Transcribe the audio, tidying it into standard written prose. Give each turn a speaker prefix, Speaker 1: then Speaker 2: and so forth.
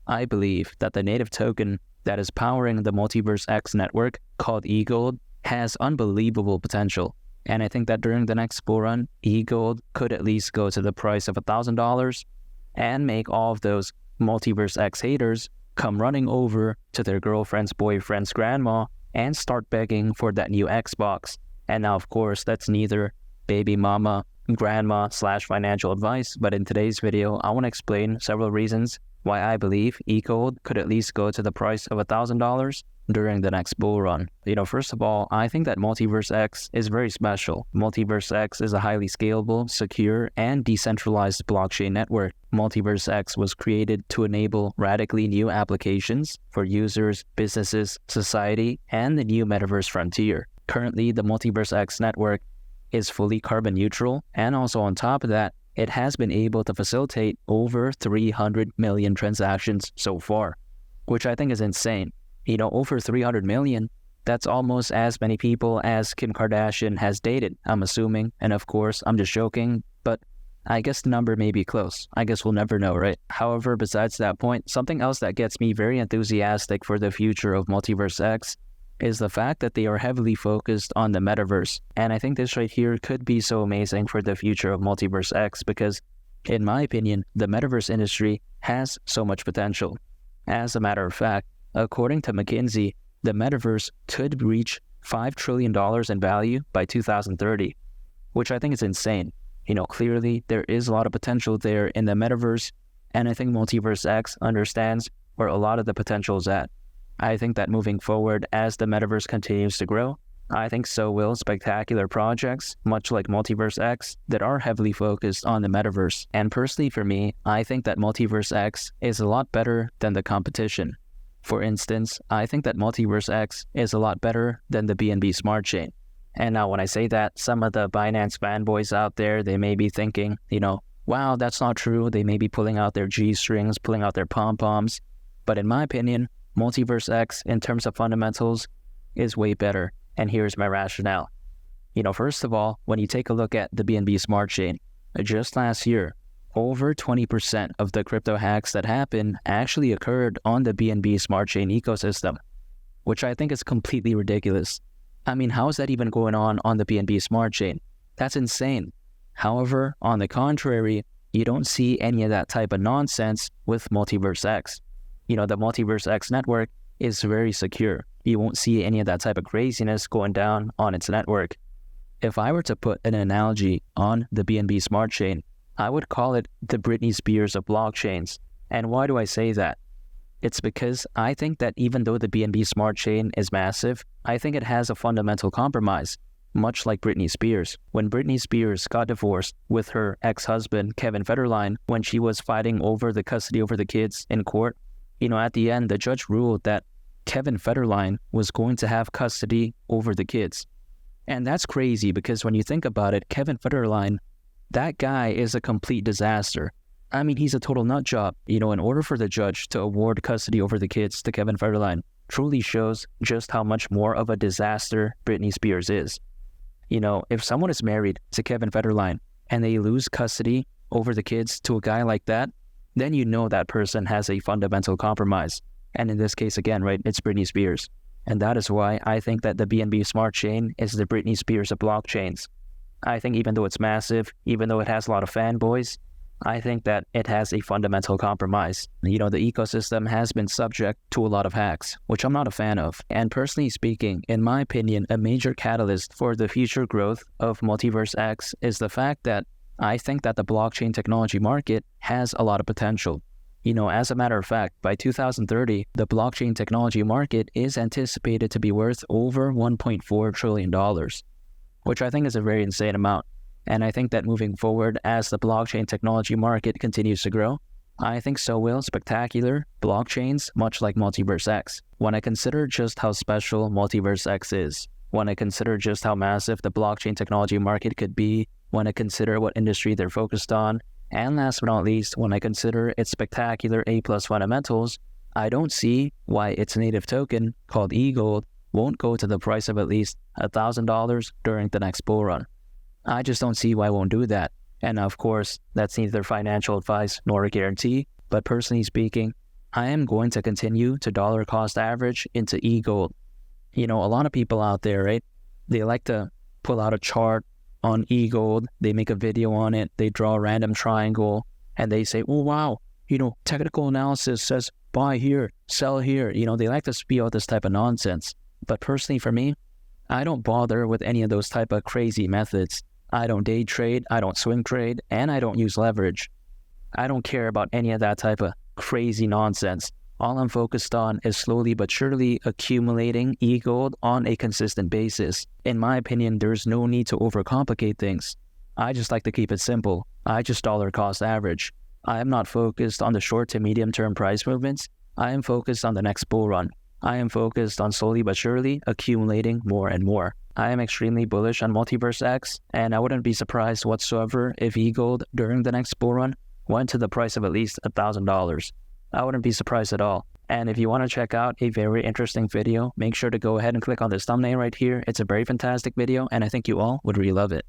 Speaker 1: I believe that the native token that is powering the MultiversX network called EGLD has unbelievable potential. And I think that during the next bull run, EGLD could at least go to the price of $1,000 and make all of those MultiversX haters come running over to their girlfriend's boyfriend's grandma and start begging for that new Xbox. And now, of course, that's neither baby mama, grandma / financial advice, but in today's video, I want to explain several reasons why I believe EGLD could at least go to the price of $1,000 during the next bull run. First of all, I think that MultiversX is very special. MultiversX is a highly scalable, secure, and decentralized blockchain network. MultiversX was created to enable radically new applications for users, businesses, society, and the new metaverse frontier. Currently, the MultiversX network is fully carbon neutral, and also on top of that, it has been able to facilitate over 300 million transactions so far, which I think is insane. Over 300 million, that's almost as many people as Kim Kardashian has dated, I'm assuming. And of course, I'm just joking, but I guess the number may be close. I guess we'll never know, right? However, besides that point, something else that gets me very enthusiastic for the future of MultiversX is the fact that they are heavily focused on the metaverse. And I think this right here could be so amazing for the future of MultiversX because, in my opinion, the metaverse industry has so much potential. As a matter of fact, according to McKinsey, the metaverse could reach $5 trillion in value by 2030, which I think is insane. Clearly there is a lot of potential there in the metaverse, and I think MultiversX understands where a lot of the potential is at. I think that moving forward, as the metaverse continues to grow, I think so will spectacular projects, much like MultiversX, that are heavily focused on the metaverse. And personally for me, I think that MultiversX is a lot better than the competition. For instance, I think that MultiversX is a lot better than the BNB Smart Chain. And now when I say that, some of the Binance fanboys out there, they may be thinking, wow, that's not true. They may be pulling out their G-strings, pulling out their pom-poms. But in my opinion, MultiversX, in terms of fundamentals, is way better. And here's my rationale. First of all, when you take a look at the BNB Smart Chain, just last year, over 20% of the crypto hacks that happened actually occurred on the BNB Smart Chain ecosystem, which I think is completely ridiculous. How is that even going on the BNB Smart Chain? That's insane. However, on the contrary, you don't see any of that type of nonsense with MultiversX. The MultiversX network is very secure. You won't see any of that type of craziness going down on its network. If I were to put an analogy on the BNB Smart Chain, I would call it the Britney Spears of blockchains. And why do I say that? It's because I think that even though the BNB Smart Chain is massive, I think it has a fundamental compromise, much like Britney Spears. When Britney Spears got divorced with her ex-husband, Kevin Federline, when she was fighting over the custody over the kids in court, at the end, the judge ruled that Kevin Federline was going to have custody over the kids. And that's crazy because when you think about it, Kevin Federline, that guy is a complete disaster. He's a total nut job. In order for the judge to award custody over the kids to Kevin Federline truly shows just how much more of a disaster Britney Spears is. If someone is married to Kevin Federline and they lose custody over the kids to a guy like that, then that person has a fundamental compromise. And in this case, again, right, it's Britney Spears. And that is why I think that the BNB Smart Chain is the Britney Spears of blockchains. I think even though it's massive, even though it has a lot of fanboys, I think that it has a fundamental compromise. The ecosystem has been subject to a lot of hacks, which I'm not a fan of. And personally speaking, in my opinion, a major catalyst for the future growth of MultiversX is the fact that I think that the blockchain technology market has a lot of potential. As a matter of fact, by 2030, the blockchain technology market is anticipated to be worth over $1.4 trillion, which I think is a very insane amount. And I think that moving forward, as the blockchain technology market continues to grow, I think so will spectacular blockchains, much like MultiversX. When I consider just how special MultiversX is, when I consider just how massive the blockchain technology market could be, when I consider what industry they're focused on, and last but not least, when I consider its spectacular A+ fundamentals, I don't see why its native token, called EGLD, won't go to the price of at least $1,000 during the next bull run. I just don't see why it won't do that. And of course, that's neither financial advice nor a guarantee, but personally speaking, I am going to continue to dollar cost average into EGLD. A lot of people out there, right? They like to pull out a chart on EGLD. They make a video on it. They draw a random triangle and they say, oh, wow, technical analysis says buy here, sell here. They like to spew out this type of nonsense. But personally for me, I don't bother with any of those type of crazy methods. I don't day trade, I don't swing trade, and I don't use leverage. I don't care about any of that type of crazy nonsense. All I'm focused on is slowly but surely accumulating EGLD on a consistent basis. In my opinion, there's no need to overcomplicate things. I just like to keep it simple. I just dollar cost average. I am not focused on the short to medium term price movements. I am focused on the next bull run. I am focused on slowly but surely accumulating more and more. I am extremely bullish on MultiversX, and I wouldn't be surprised whatsoever if EGLD during the next bull run went to the price of at least $1,000. I wouldn't be surprised at all. And if you want to check out a very interesting video, make sure to go ahead and click on this thumbnail right here. It's a very fantastic video, and I think you all would really love it.